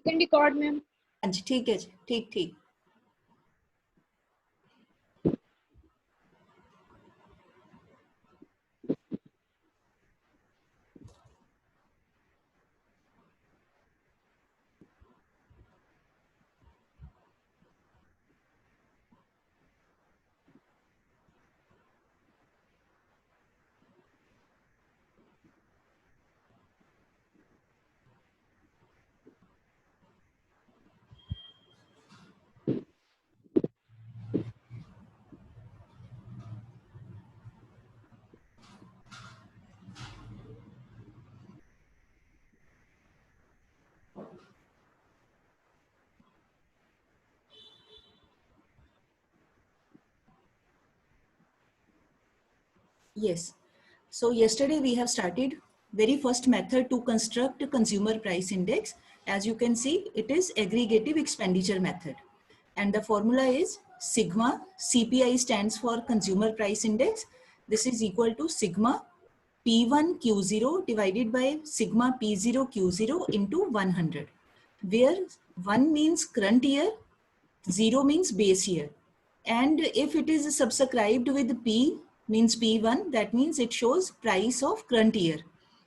Second record ma'am. हाँ जी ठीक है जी, ठीक ठीक। Yes. So yesterday we have started very first method to construct a consumer price index. As you can see, it is aggregative expenditure method. And the formula is sigma. CPI stands for consumer price index. This is equal to sigma P1 Q0 divided by sigma P0 Q0 into 100, where 1 means current year, 0 means base year. And if it is subscribed with P means P1, that means it shows price of current year.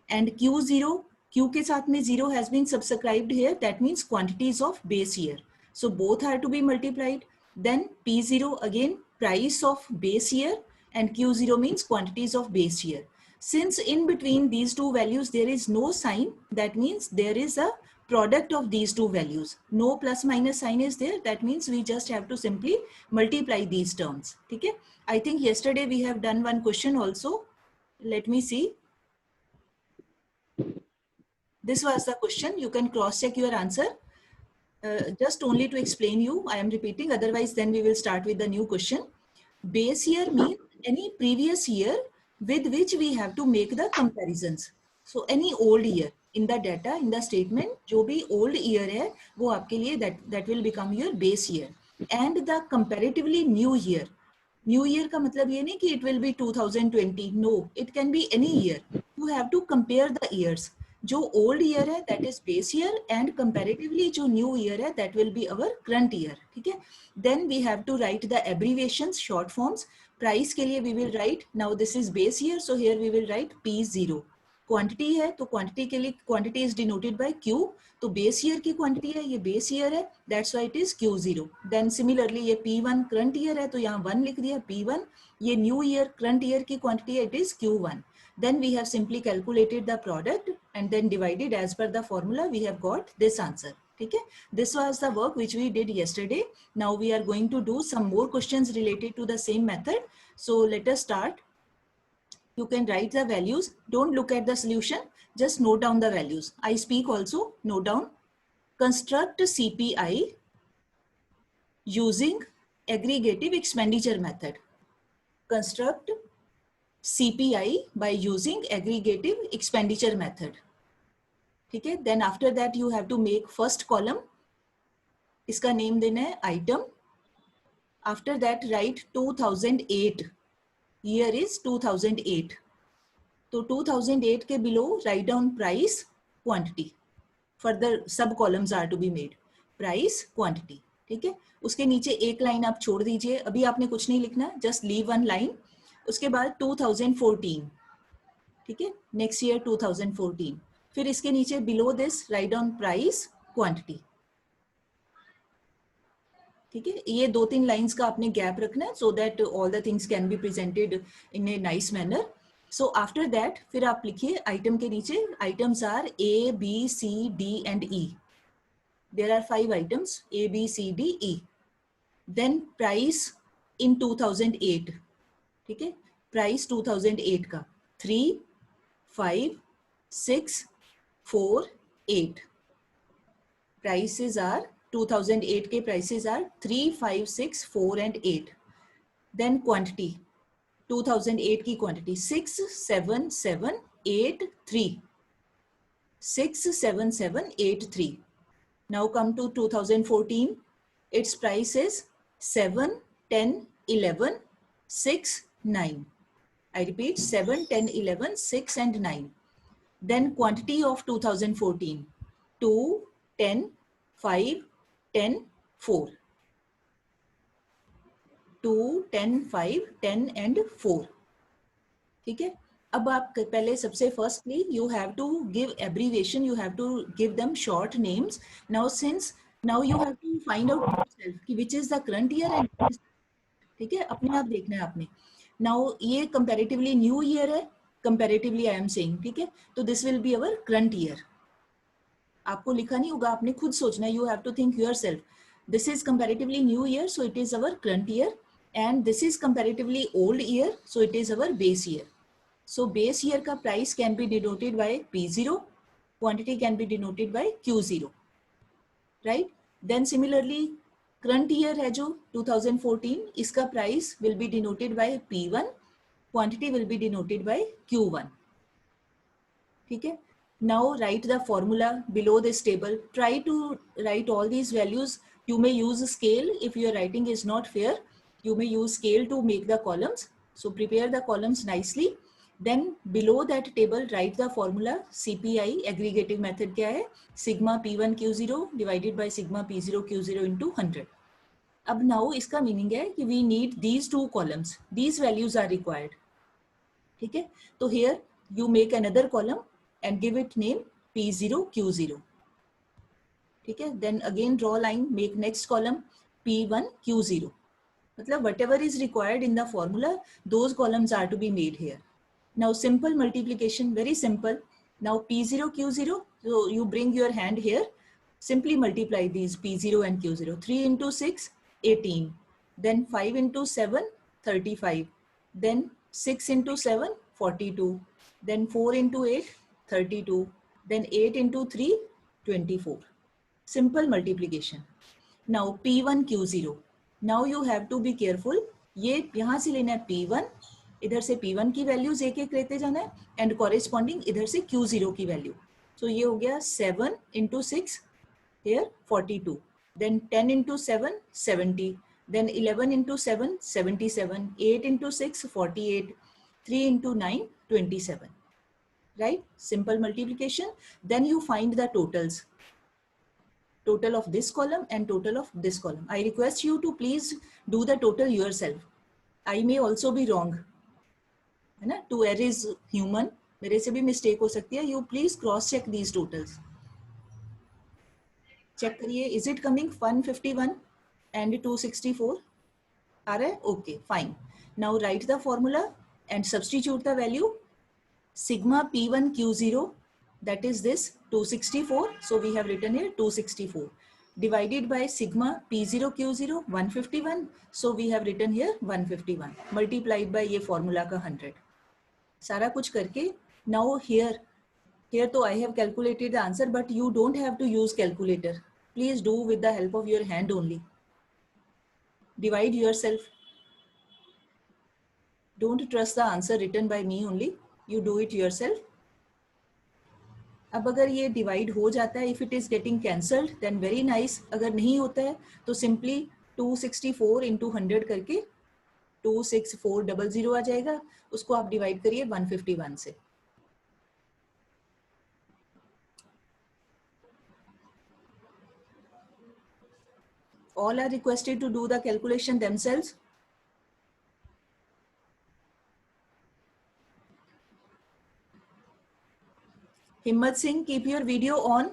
And Q0, Q के साथ में 0 has been subscribed here, that means quantities of base year. So both are to be multiplied. Then P0 again price of base year, and Q0 means quantities of base year. Since in between these two values there is no sign, that means there is a product of these two values. No plus minus sign is there, that means we just have to simply multiply these terms. Okay? I think yesterday we have done one question also. Let me see. This was the question. You can cross check your answer. Just only to explain you, I am repeating, otherwise then we will start with the new question. Base year means any previous year with which we have to make the comparisons. So any old year in the data, in the statement, जो भी old year है वो आपके लिए that will become your base year. And the comparatively new year. New year का मतलब ये नहीं कि it will be 2020. No, it can be any year. You have to compare the years. जो old year है that is base year, and comparatively जो new year है that will be our current year. ठीक है? Then we have to write the abbreviations, short forms. Price के लिए we will write, now this is base year, so here we will write P0. Quantity है तो quantity के लिए quantity is denoted by Q, तो base year की quantity है, ये base year है, that's why it is Q0. Then similarly ये P1 current year है तो यहाँ 1 लिख दिया P1, ये new year current year की quantity है, it is Q1. Then we have simply calculated the product and then divided as per the formula, we have got this answer. Okay, this was the work which we did yesterday. Now we are going to do some more questions related to the same method. So let us start. You can write the values. Don't look at the solution. Just note down the values. I speak also. Note down. Construct CPI using aggregative expenditure method. Construct CPI by using aggregative expenditure method. ठीक है? Then after that you have to make first column. इसका name देना है item. After that write 2008. Year is 2008. तो 2008 के below write down price, quantity. Further sub columns are to be made. Price, quantity. ठीक है? उसके नीचे एक लाइन आप छोड़ दीजिए. अभी आपने कुछ नहीं लिखना, just leave one line. उसके बाद 2014. ठीक है? Next year 2014. फिर इसके नीचे below this write down price, quantity. ठीक है? ये 2-3 लाइंस का आपने गैप रखना है so that all the things can be presented in a nice manner. So after that फिर आप लिखिए आइटम के नीचे, items are A, B, C, D and E. There are 5 items A, B, C, D, E. Then price in 2008. ठीक है? Price 2008 का 3, 5, 6, 4, 8. Prices are 2008 के prices are 3, 5, 6, 4 and 8. Then quantity 2008 की quantity 6, 7, 7, 8, 3. 6, 7, 7, 8, 3. Now come to 2014. Its price is 7, 10, 11, 6, 9. I repeat 7, 10, 11, 6 and 9. Then quantity of 2014 2, 10, 5, 10, 4. 2, 10, 5, 10 and 4. ठीक है. अब आप पहले सबसे firstly you have to give abbreviation, you have to give them short names. Now you have to find out yourself कि which is the current year and ठीक है, अपने आप देखना है आपने. नाउ ये कंपैरेटिवली न्यू ईयर है, कंपैरेटिवली आई एम सेइंग. ठीक है, तो this will be our current year. आपको लिखा नहीं होगा, आपने खुद सोचना है. You have to think yourself. This is comparatively new year, so it is our current year. And this is comparatively old year, so it is our base year. So base year का price can be denoted by P0, quantity can be denoted by Q0, right. Then similarly current year है जो 2014, इसका price will be denoted by P1, quantity will be denoted by Q1. ठीक है. Now write the formula below this table. Try to write all these values. You may use a scale if your writing is not fair. You may use scale to make the columns. So prepare the columns nicely. Then below that table write the formula CPI. Aggregative method क्या है? Sigma P1 Q0 divided by sigma P0 Q0 into 100. अब now इसका meaning है कि we need these two columns. These values are required. ठीक है. तो here you make another column and give it name P0 Q0. ठीक है. Then again draw line, make next column P1 Q0. मतलब whatever is required in the formula, those columns are to be made here. Now simple multiplication, very simple. Now P0 Q0, so you bring your hand here, simply multiply these P0 and Q0. 3 into 6, 18. Then 5 into 7, 35. Then 6 into 7, 42. Then 4 into 8, 32. Then 8 into 3, 24. Simple multiplication. Now P1 Q0. Now you have to be careful. ये यहाँ से लेना है P1, इधर से P1 की values एक एक लेते जाना है, एंड कॉरेस्पॉन्डिंग इधर से Q0 की वैल्यू. सो ये हो गया 7 into 6, here 42. Then 10 into 7, 70. Then 11 into 7, 77. 8 into 6, 48. 3 into 9, 27. Right? Simple multiplication. Then you find the totals. Total of this column and total of this column. I request you to please do the total yourself. I may also be wrong. है ना? To err is human. मेरे से भी mistake हो सकती है. You please cross check these totals. Check करिए. Is it coming 151 and 264? आ रहा है? Okay, fine. Now write the formula and substitute the value. Sigma P1 Q0, that is this 264. So we have written here 264 divided by sigma P0 Q0 151. So we have written here 151 multiplied by ये formula का 100. सारा कुछ करके now here तो I have calculated the answer, but you don't have to use calculator. Please do with the help of your hand only. Divide yourself. Don't trust the answer written by me only. You do it yourself. अब अगर ये divide हो जाता है, if it is getting cancelled then very nice. अगर नहीं होता है तो सिंपली 264 into 100 करके 26400 आ जाएगा. उसको आप डिवाइड करिए 151 से. All are requested to do the calculation themselves. Himmat Singh, keep your video on.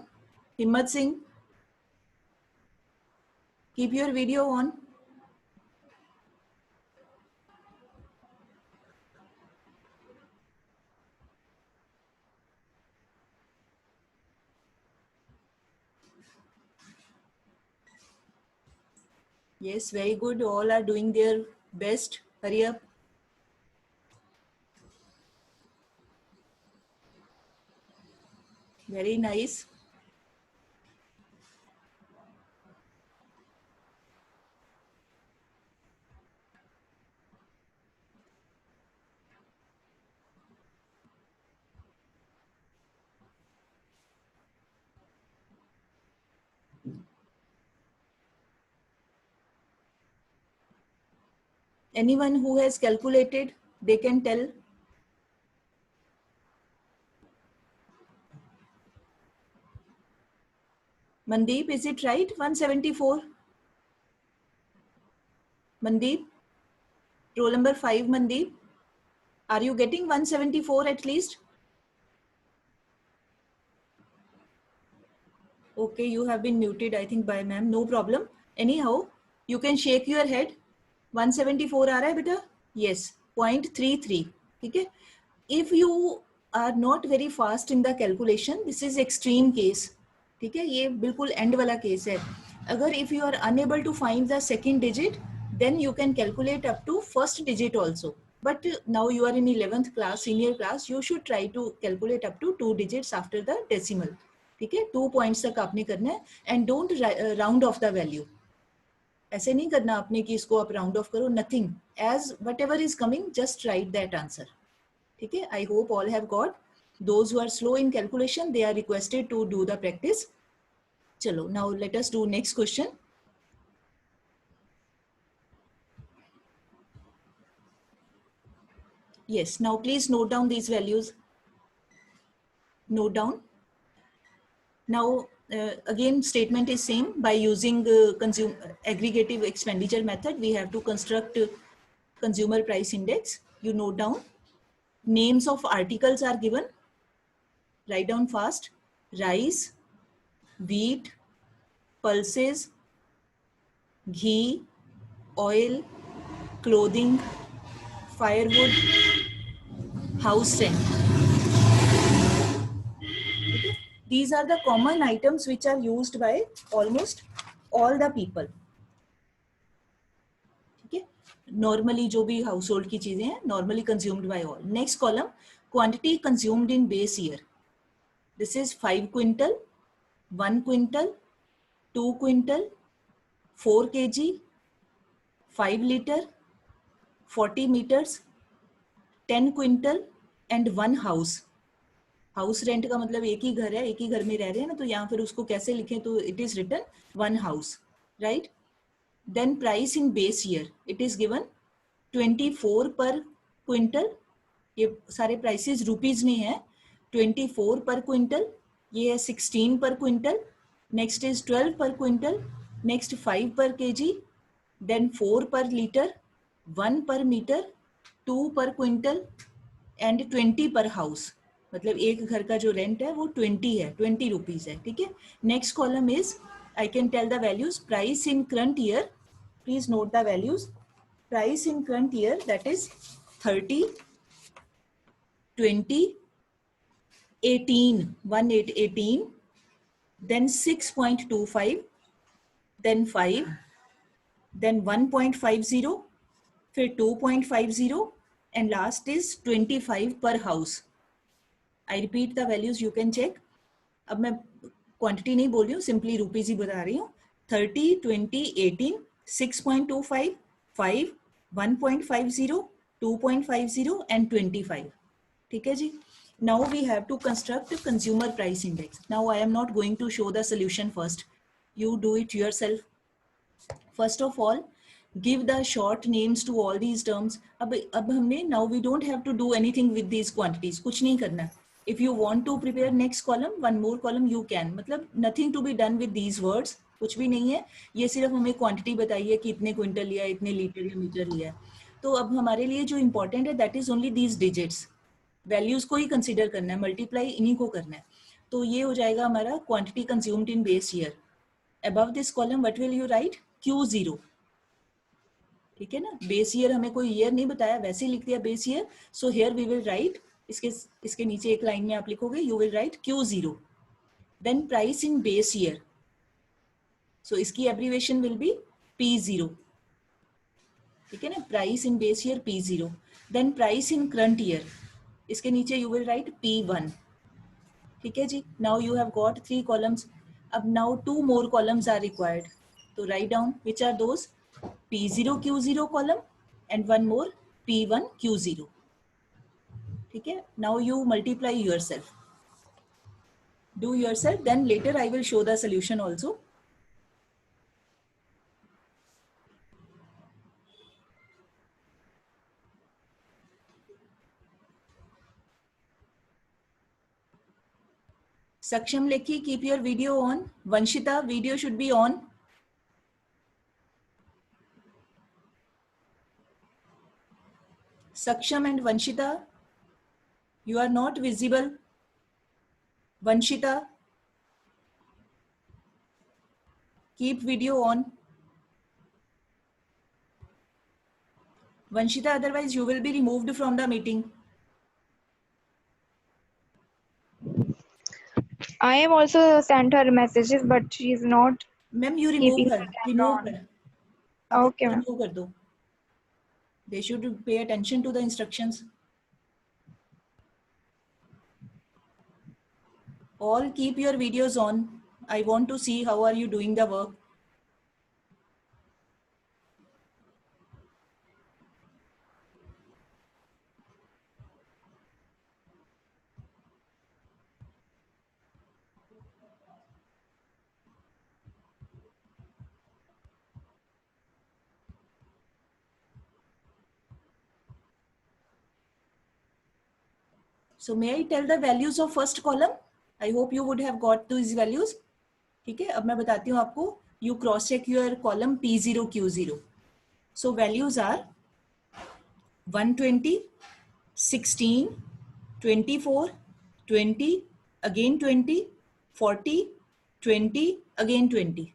Himmat Singh, keep your video on. Yes, very good. All are doing their best. Hurry up. Very nice. Anyone who has calculated, they can tell. Mandeep, is it right? 174. Mandeep, roll number 5, Mandeep. Are you getting 174 at least? Okay, you have been muted, I think, by ma'am. No problem. Anyhow, you can shake your head. 174 आ रहा है बेटा? Yes, 0.33. ठीक है? If you are not very fast in the calculation, this is extreme case. ठीक है? ये बिल्कुल end वाला case है. अगर if you are unable to find the second digit, then you can calculate up to first digit also. But now you are in 11th class, senior class, you should try to calculate up to 2 digits after the decimal. ठीक है? 2 points तक आपने करना है and don't round off the value. ऐसे नहीं करना आपने कि इसको आप राउंड ऑफ करो, nothing, as whatever is coming just write that answer. ठीक है? I hope all have got. Those who are slow in calculation they are requested to do the practice. चलो, now let us do next question. Yes, now please note down these values. Note down. Now again statement is same. By using aggregative expenditure method, we have to construct consumer price index. You note down. Names of articles are given. Write down fast. Rice, wheat, pulses, ghee, oil, clothing, firewood, house rent. Okay? These are the common items which are used by almost all the people. ठीक है? Normally जो भी household की चीजें हैं, normally consumed by all. Next column, quantity consumed in base year. This is 5 quintal, 1 quintal, 2 quintal, 4 kg, 5 liter, 40 meters, 10 quintal and 1 house. House rent का मतलब एक ही घर है, एक ही घर में रह रहे हैं ना, तो यहाँ फिर उसको कैसे लिखें, तो it is written 1 house, right. Then price in base year, it is given 24 per quintal. ये सारे प्राइसेस रुपीज में है. 24 पर क्विंटल, ये है 16 पर क्विंटल. नेक्स्ट इज 12 पर क्विंटल. नेक्स्ट 5 पर केजी. देन 4 पर लीटर, 1 पर मीटर, 2 पर क्विंटल एंड 20 पर हाउस. मतलब एक घर का जो रेंट है वो 20 है, 20 रुपीज है. ठीक है? Next column is, I can tell the values. Price in current year, please note the values. Price in current year, that is 30, 20, 18, 18, then 6.25, then 5, then 1.50, फिर 2.50 and last is 25 per house. I repeat the values, you can check. अब मैं quantity नहीं बोल रही हूँ, simply rupees ही बता रही हूँ. 30, 20, 18, 6.25, 5, 1.50, 2.50 and 25. ठीक है जी? Now we have to construct a consumer price index. Now I am not going to show the solution first. You do it yourself. First of all, give the short names to all these terms. अब हमने, now we don't have to do anything with these quantities. कुछ नहीं करना. If you want to prepare next column, one more column you can. मतलब nothing to be done with these words. कुछ भी नहीं है. ये सिर्फ हमें क्वांटिटी बताइए कि इतने क्विंटल लिया, इतने लीटर या मीटर लिया. तो अब हमारे लिए जो इम्पोर्टेंट है, that is only these digits. Values को ही कंसीडर करना है, मल्टीप्लाई इन्हीं को करना है. तो ये हो जाएगा हमारा quantity consumed in base year. Above this column what will you right? Q0. ठीक है ना? बेस ईयर हमें कोई ईयर नहीं बताया, वैसे ही लिख दिया base year. So here we will write, इसके नीचे एक लाइन में आप लिखोगे, you will write Q0. Then price in base year, so इसकी एब्रीवेशन विल बी P0. ठीक है ना? Price in base year P0. Then price in current year, इसके नीचे यू विल राइट P1. ठीक है जी? Now you have got 3 columns. अब now 2 more columns are required. तो write down which are those. P0 Q0 column and one more P1 Q0. ठीक है? Now you multiply yourself. Do yourself, then later I will show the solution also. Saksham Lekhi, keep your video on. Vanshita, video should be on. Saksham and Vanshita, you are not visible. Vanshita, keep video on. Vanshita, otherwise you will be removed from the meeting. I am also sent her messages, but she is not Ma'am, you remove keeping her. her camera Remove on. her. अब Okay, ma'am. remove कर दो. They should pay attention to the instructions. All keep your videos on. I want to see how are you doing the work. So may I tell the values of first column? I hope you would have got these values. ठीक है, अब मैं बताती हूँ आपको. You cross check your column P0 Q0. So values are 120, 16, 24, 20, again 20, 40, 20, again 20.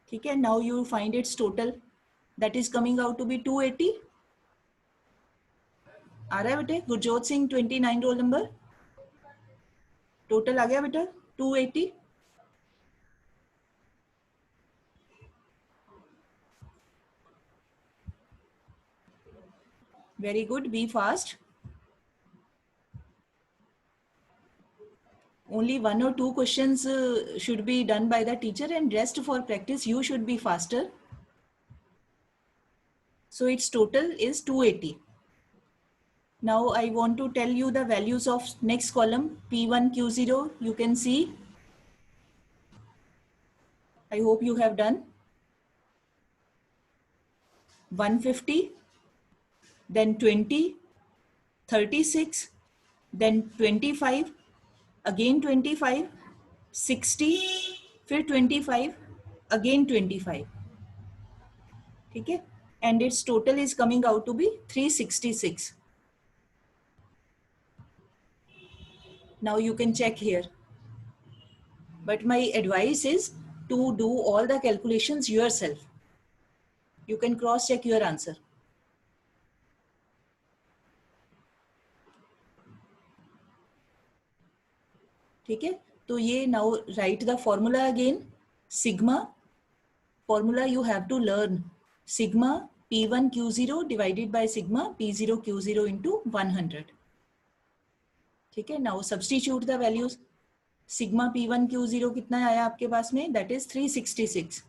ठीक है, now you find its total. That is coming out to be 280. आ रहा है बेटे? Gurjot Singh 29 roll number. Total आ गया बेटा 280. Very good. Be fast. Only 1 or 2 questions should be done by the teacher, and rest for practice you should be faster. So its total is 280. Now I want to tell you the values of next column P1 Q0. You can see. I hope you have done. 150, then 20, 36, then 25, again 25, 60, फिर 25, again 25. ठीक है, and its total is coming out to be 366. Now you can check here. But my advice is to do all the calculations yourself. You can cross check your answer. ठीक है, तो ये now write the formula again. Sigma formula you have to learn. Sigma P1 Q0 divided by sigma P0 Q0 into 100. ठीक है, now substitute the values. Sigma P1 Q0 कितना आया आपके पास में? That is 366.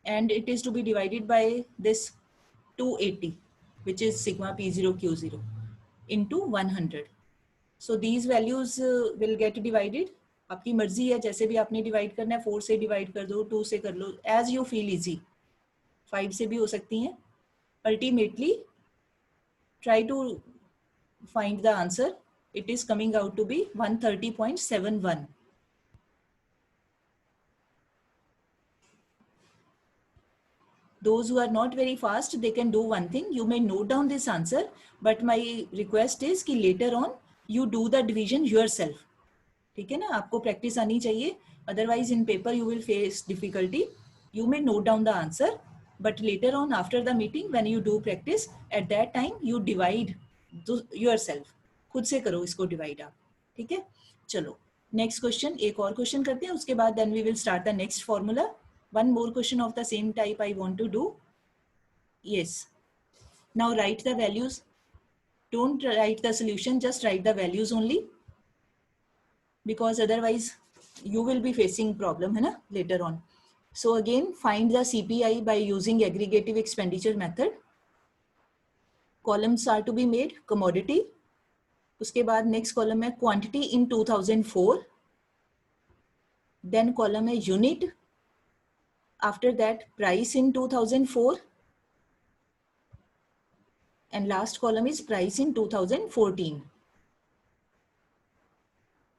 And it is to be divided by this 280, which is sigma P0 Q0 into 100. So these values will get divided. आपकी मर्जी है, जैसे भी आपने डिवाइड करना है, 4 से डिवाइड कर दो, 2 से कर लो, as you feel easy. 5 से भी हो सकती हैं. Ultimately, try to find the answer. It is coming out to be 130.71. Those who are not very fast, they can do one thing. You may note down this answer, but my request is कि later on you do the division yourself. ठीक है ना, आपको practice आनी चाहिए. Otherwise in paper you will face difficulty. You may note down the answer, but later on after the meeting when you do practice, at that time you divide yourself. खुद से करो इसको divide आप. ठीक है, चलो next question. एक और question करते हैं, उसके बाद then we will start the next formula. One more question of the same type I want to do. Yes. Now write the values. Don't write the solution, just write the values only. Because otherwise you will be facing problem है ना later on. So again find the CPI by using aggregative expenditure method. Columns are to be made commodity. उसके बाद next column है quantity in 2004. Then column है unit. After that price in 2004. and last column is price in 2014.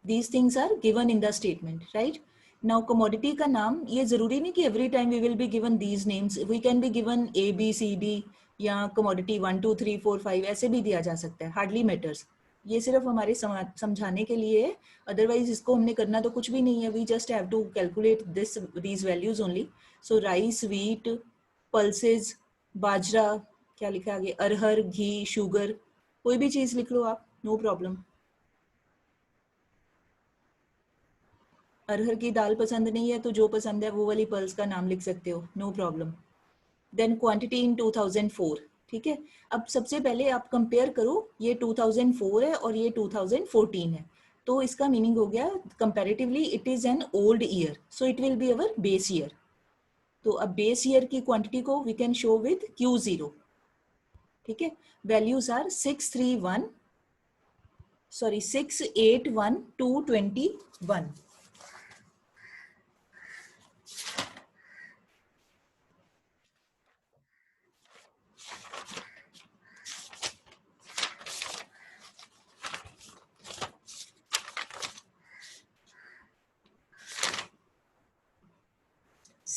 These things are given in the statement, right? Now commodity का नाम ये जरूरी नहीं कि every time we will be given these names. We can be given A, B, C, D या commodity 1, 2, 3, 4, 5 ऐसे भी दिया जा सकता है. Hardly matters. ये सिर्फ हमारे समझाने के लिए है. Otherwise इसको हमने करना तो कुछ भी नहीं है. We just have to calculate these values only. So rice, wheat, pulses, बाजरा, क्या लिखा आगे, अरहर, घी, शुगर, कोई भी चीज लिख लो आप, no problem. अरहर की दाल पसंद नहीं है तो जो पसंद है वो वाली पल्स का नाम लिख सकते हो, no problem. Then quantity in 2004. ठीक है, अब सबसे पहले आप कंपेयर करो, ये 2004 है और ये 2014 है, तो इसका मीनिंग हो गया comparatively it is an old year, so it will be our base year. तो अब बेस ईयर की क्वांटिटी को we can show with Q0. ठीक है, values are 681,221.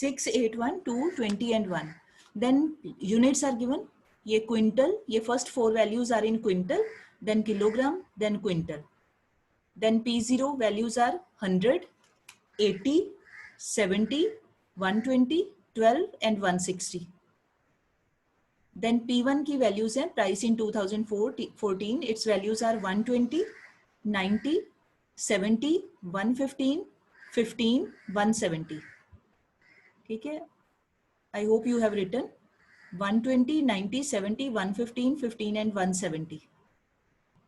6, 8, 1, 2, 20 and 1. Then units are given. ये क्विंटल, ये first 4 values are in quintal, then kilogram, then quintal. Then P0 values are 100, 80, 70, 120, 12 and 160. Then P1 की values हैं price in 2014, its values are 120, 90, 70, 115, 15, 170. ठीक है, I hope you have written 120, 90, 70, 115, 15 and 170.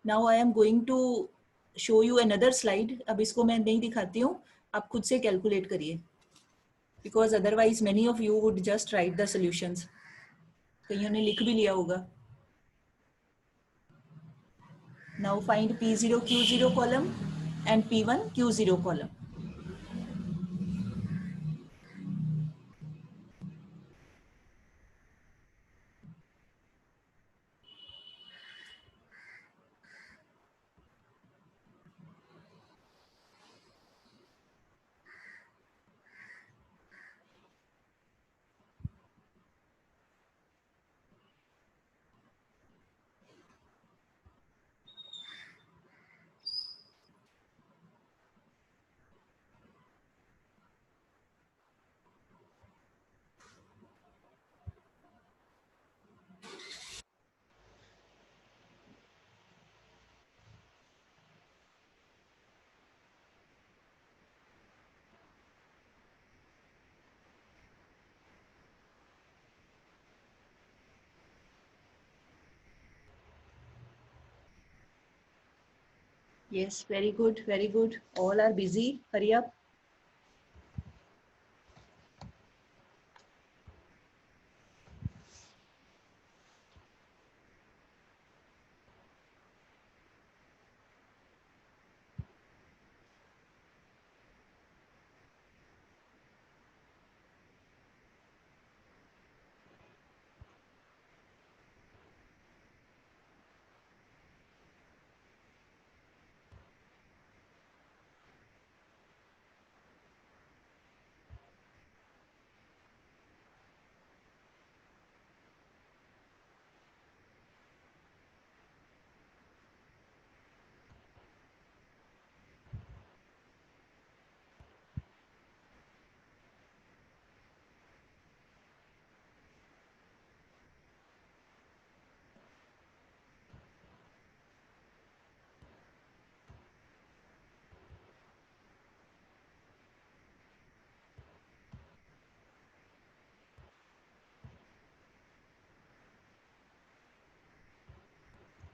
Now I am going to show you another slide. अब इसको मैं नहीं दिखाती हूँ, आप खुद से कैलकुलेट करिए, because otherwise many of you would just write the solutions. कईयों ने लिख भी लिया होगा. Now find P0 Q0 column and P1 Q0 column. Yes, very good, very good. All are busy. Hurry up.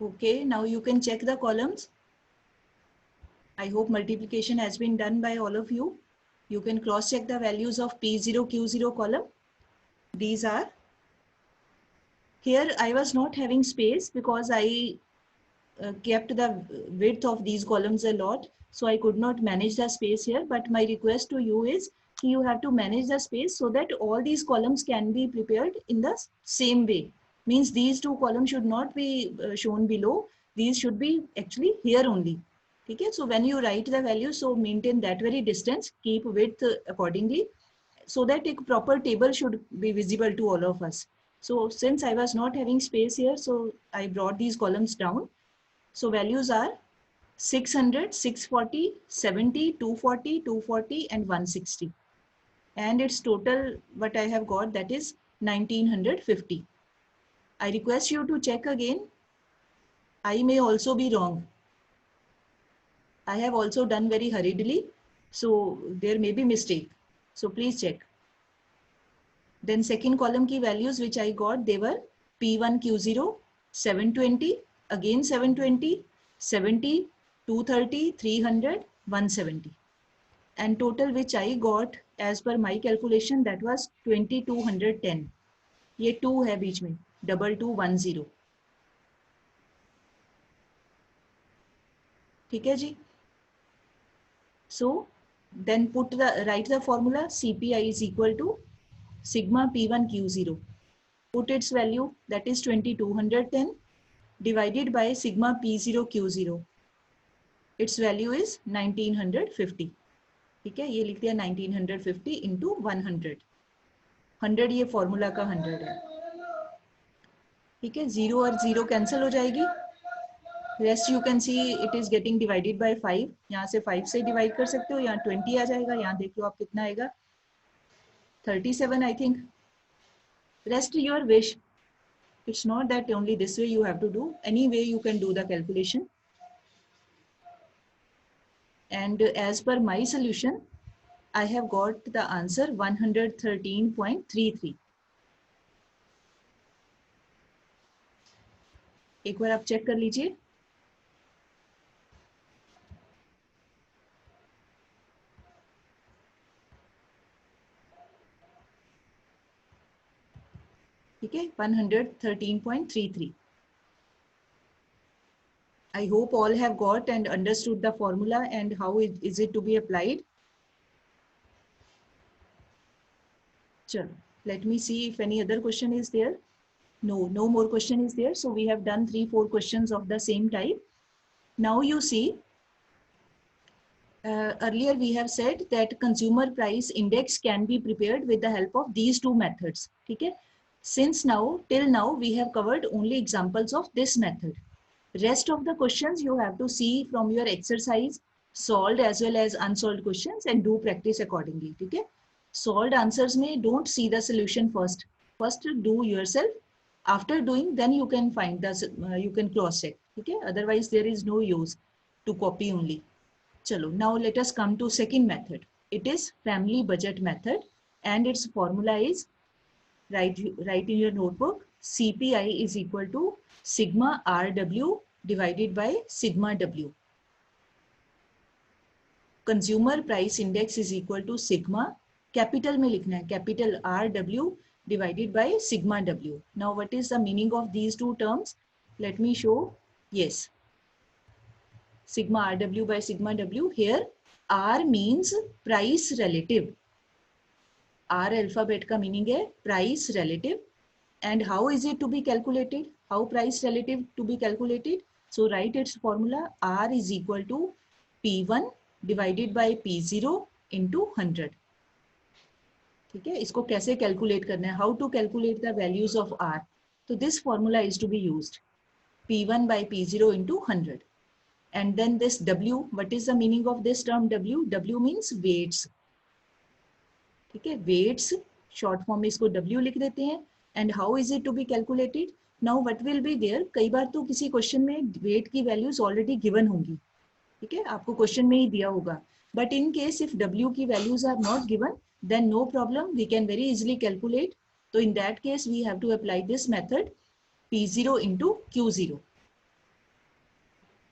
Okay, now you can check the columns. I hope multiplication has been done by all of you. You can cross check the values of P0, Q0 column. These are, here I was not having space because I kept the width of these columns a lot. So I could not manage the space here, but my request to you is you have to manage the space so that all these columns can be prepared in the same way. Means these two columns should not be shown below. These should be actually here only. Okay, so when you write the value, so maintain that very distance, keep width accordingly, so that a proper table should be visible to all of us. So since I was not having space here, so I brought these columns down. So values are 600, 640, 70, 240, 240 and 160. And its total what I have got, that is 1950. I request you to check again. I may also be wrong. I have also done very hurriedly, so there may be mistake. So please check. Then second column key values which I got, they were P1 Q0, 720, again 720, 70, 230, 300, 170. And total which I got as per my calculation, that was 2210. ये 2 है बीच में, 2210. ठीक है जी. So then write the formula. CPI is equal to sigma P1 Q0. Put its value, that is 2210, divided by sigma P0 Q0. Its value is 1950. ठीक है, ये लिख दिया 1950 into 100. 100 ये फॉर्मूला का 100 है. ठीक है, 0 और 0 कैंसिल हो जाएगी. Rest you can see it is getting divided by 5. यहाँ से 5 से डिवाइड कर सकते हो. यहाँ 20 आ जाएगा. यहाँ देख लो आप कितना आएगा, 37 I think. Rest your wish. It's not that only this way you have to do. Any way you can do the calculation. And as per my solution, I have got the answer 113.33. एक बार आप check कर लीजिए. ठीक है, 113.33. I hope all have got and understood the formula and how is it to be applied. Chalo, let me see if any other question is there. No more question is there. So we have done 3-4 questions of the same type. Now you see, earlier we have said that consumer price index can be prepared with the help of these two methods. Okay? Since till now we have covered only examples of this method. Rest of the questions you have to see from your exercise, solved as well as unsolved questions, and do practice accordingly. Okay? Solved answers में don't see the solution first. First do yourself. After doing, then you can find the you can cross check. Okay? Otherwise there is no use to copy only. Chalo, now let us come to second method. It is family budget method, and its formula is, write in your notebook, CPI is equal to sigma RW divided by sigma W. Consumer price index is equal to sigma, capital में लिखना है, capital RW divided by sigma W. Now what is the meaning of these two terms? Let me show. Yes. Sigma RW by sigma W. Here R means price relative. R alphabet का meaning है price relative. And how is it to be calculated? How price relative to be calculated? So write its formula. R is equal to P1 divided by P0 into 100. ठीक है, इसको कैसे calculate करना है? How to calculate the values of R? तो this formula is to be used. P1 by P0 into 100. And then this W, what is the meaning of this term W? W means weights. ठीक है, weights short form में इसको W लिख देते हैं. And how is it to be calculated? Now what will be there? कई बार तो किसी क्वेश्चन में weight की values already given होंगी. ठीक है, आपको क्वेश्चन में ही दिया होगा. But in case if W की values are not given, then no problem, we can very easily calculate. So in that case we have to apply this method, P0 into Q0.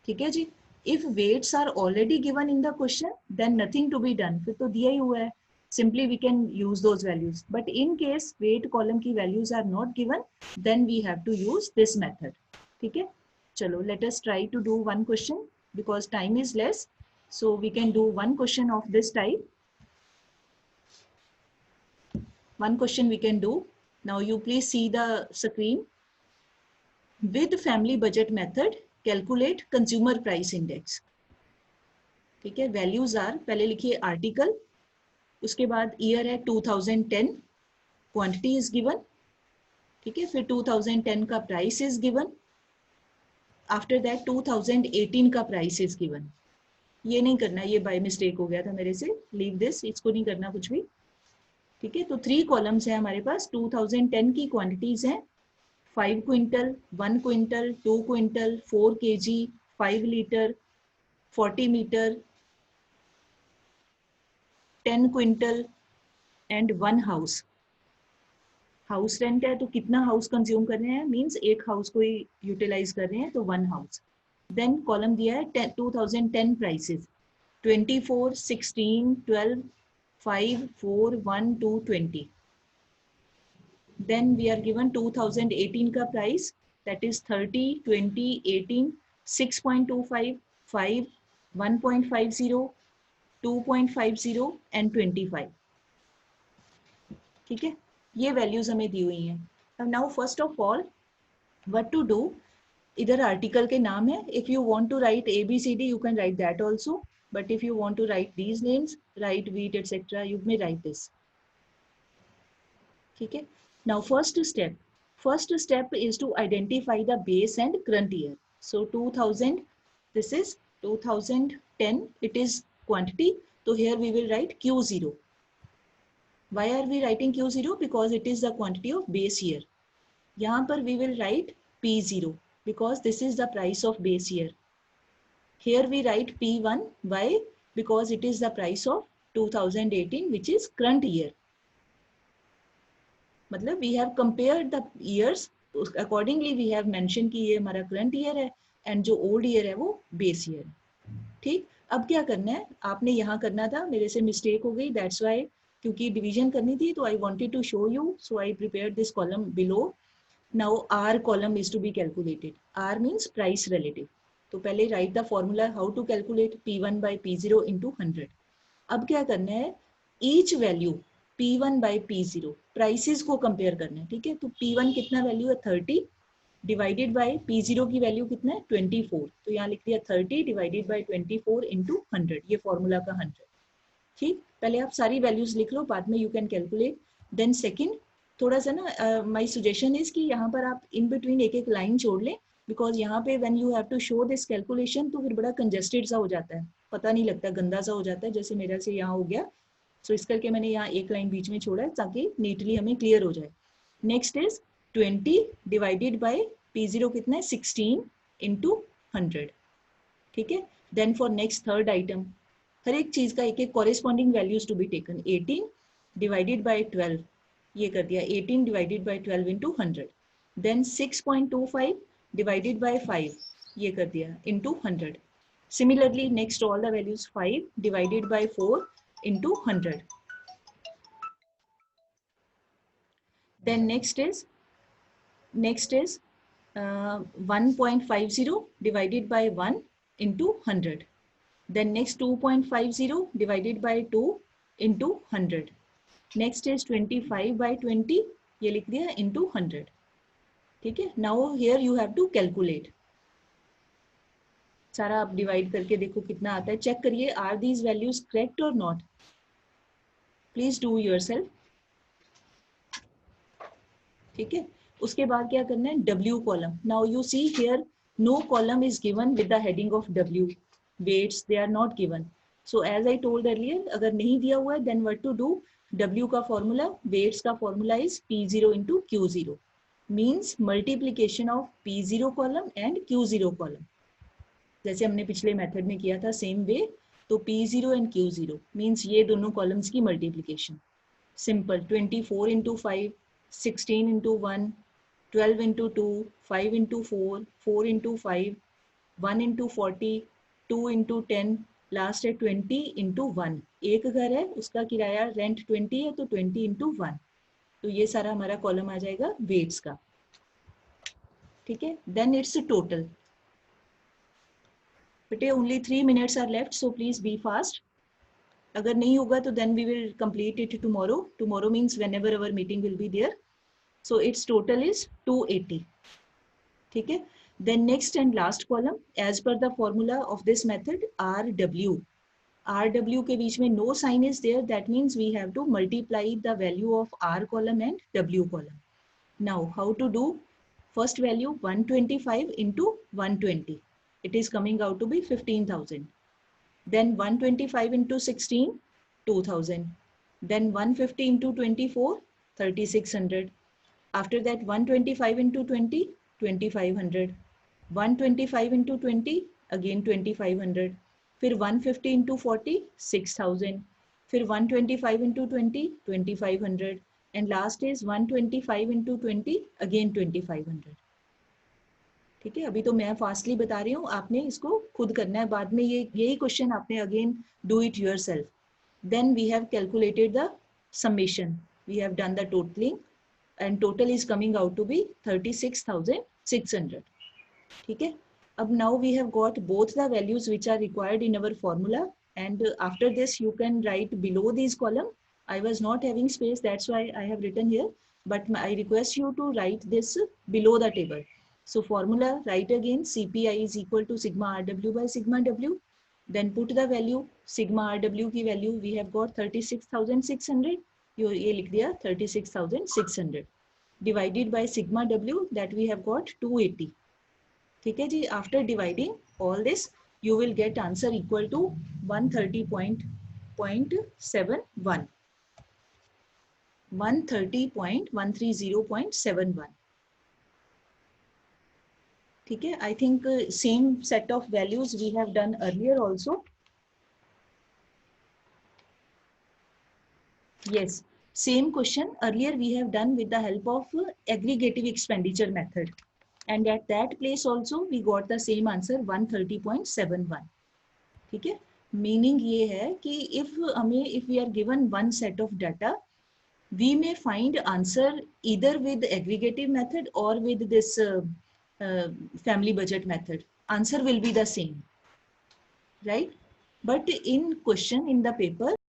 ठीक है जी. If weights are already given in the question, then nothing to be done. फिर तो दिया ही हुआ है. Simply we can use those values. But in case weight column की values are not given, then we have to use this method. ठीक है. चलो, let us try to do one question because time is less. So we can do one question of this type. One question we can do. Now you please see the screen. With family budget method calculate consumer price index. ठीक है, values are, पहले लिखिए article, उसके बाद year है 2010, quantity is given, ठीक है, फिर 2010 का price is given, after that 2018 का प्राइस इज गिवन। ये नहीं करना, ये बाय मिस्टेक हो गया था मेरे से, लीव दिस, इसको नहीं करना कुछ भी। ठीक है, तो 3 कॉलम्स है हमारे पास। 2010 की क्वांटिटीज हैं 5 quintal, 1 quintal, 2 quintal, 4 kg, 5 litre, 40 metre, 10 quintal and 1 house. House rent है तो कितना हाउस कंज्यूम कर रहे हैं, मींस एक हाउस को ही यूटिलाइज कर रहे हैं, तो 1 हाउस। देन कॉलम दिया है 2010 prices 24, 16, 12, 5, 4, 1, 2, 20. Then we are given 2018 का price, that is 30, 20, 18, 6.25, 5, 1.50, 2.50 and 25. ठीक है, ये वैल्यूज हमें दी हुई हैं। Now first of all what to do, इधर आर्टिकल के नाम है, if you want to write ABCD you can write that also, but if you want to write these names, write wheat etc, you may write this. ठीक है, now first step is to identify the base and current year. So 2000, this is 2010, it is quantity, so here we will write Q0. Why are we writing Q0? Because it is the quantity of base year. यहाँ पर we will write P0 because this is the price of base year. Here we write P1. Why? Because it is the price of 2018 which is current year. मतलब we have compared the years, accordingly we have mentioned कि ये हमारा current year है and जो old year है वो base year। ठीक, अब क्या करना है, आपने यहाँ करना था, मेरे से mistake हो गई, that's why, क्योंकि division करनी थी तो I wanted to show you, so I prepared this column below. Now R column is to be calculated. R means price relative. तो पहले write the formula how to calculate P1 by P0 into 100. अब क्या करना है, each value P1 by P0 prices को compare करना है। ठीक है, तो P1 कितना वैल्यू है 30 डिवाइडेड बाय P0 की वैल्यू कितना है 24, तो यहाँ लिख दिया 30 डिवाइडेड बाय 24 इंटू 100, ये फॉर्मूला का 100। ठीक, पहले आप सारी वैल्यूज लिख लो, बाद में you can calculate. Then second, थोड़ा सा ना माय सजेशन इज कि यहाँ पर आप इन बिटवीन एक एक लाइन छोड़ लें, बिकॉज यहाँ पे when you have to show this calculation तो फिर बड़ा कंजेस्टेड सा हो जाता है, पता नहीं लगता, गंदा सा हो जाता है, जैसे मेरा से यहाँ हो गया। सो इस करके मैंने यहाँ एक लाइन बीच में छोड़ा है ताकि नीटली हमें क्लियर हो जाए। Next is 20 divided by P0 कितना है 16 इंटू 100। ठीक है, then for next third item, हर एक चीज का एक एक corresponding values to be taken. 18 divided by 12, ये कर दिया 18 divided by 12 into 100। Then 6.25 divided by 5, ये कर दिया into 100। Similarly next all the values 5 divided by 4 into 100. Then next is 1.50 divided by 1 into 100. Then next 2.50 divided by 2 into 100. Next is 25 by 20, ये लिख दिया into 100. ठीक है, now here you have to calculate. सारा आप डिवाइड करके देखो कितना आता है, चेक करिए आर दीज वैल्यूज करेक्ट और नॉट, प्लीज डू योरसेल्फ। ठीक है, उसके बाद क्या करना है, W column. Now you see here no column is given with the heading of W, weights they are not given. So as I told earlier, अगर नहीं दिया हुआ है then what to do, W का फॉर्मूला, वेट्स का formula is P0 into Q0, means multiplication of P0 column and Q0 column, जैसे हमने पिछले मेथड में किया था सेम वे। तो P0 एंड Q0 मीन्स ये दोनों कॉलम्स की multiplication. Simple, 24 into 5, 16 into 1, 12 into 2, 5 into 4, 4 into 5, 1 into 40, 2 into 10, last है 20 इंटू 1। एक घर है, उसका किराया रेंट 20 है, तो 20 इंटू 1, तो ये सारा हमारा कॉलम आ जाएगा वेट्स का। ठीक है, देन इट्स टोटल। बेटे only 3 minutes are left, so please be fast. अगर नहीं होगा तो then we will complete it tomorrow. Tomorrow means whenever our meeting will be there. So its total is 280. ठीक है. Then next and last column, as per the formula of this method, RW. RW के बीच में no sign is there. That means we have to multiply the value of R column and W column. Now, how to do? First value 125 into 120. It is coming out to be 15,000. Then 125 into 16, 2000. Then 150 into 24, 3600. After that 125 into 20, 2500. 125 into 20, again 2500. फिर 150 into 40, 6000. फिर 125 into 20, 2500. And last is 125 into 20, again 2500. ठीक है. अभी तो मैं fastly बता रही हूँ, आपने इसको खुद करना है. बाद में यही क्वेश्चन आपने again do it yourself. Then we have calculated the summation. We have done the totaling and total is coming out to be 36,600. ठीक है. अब now we have got both the values which are required in our formula, and after this you can write below these column. I was not having space, that's why I have written here, but I request you to write this below the table. So formula, write again, CPI is equal to sigma RW by sigma W. Then put the value, sigma RW की value we have got 36,600. ये लिख दिया 36,600 divided by sigma W that we have got 280. ठीक है जी. After dividing all this, you will get answer equal to 130.71. 130.130.71. ठीक है. I think same set of values we have done earlier also. Yes, same question earlier we have done with the help of aggregative expenditure method, and at that place also we got the same answer 130.71. ठीक है. Meaning ये है कि if we are given one set of data, we may find answer either with aggregative method or with this family budget method. Answer will be the same, right? But in question in the paper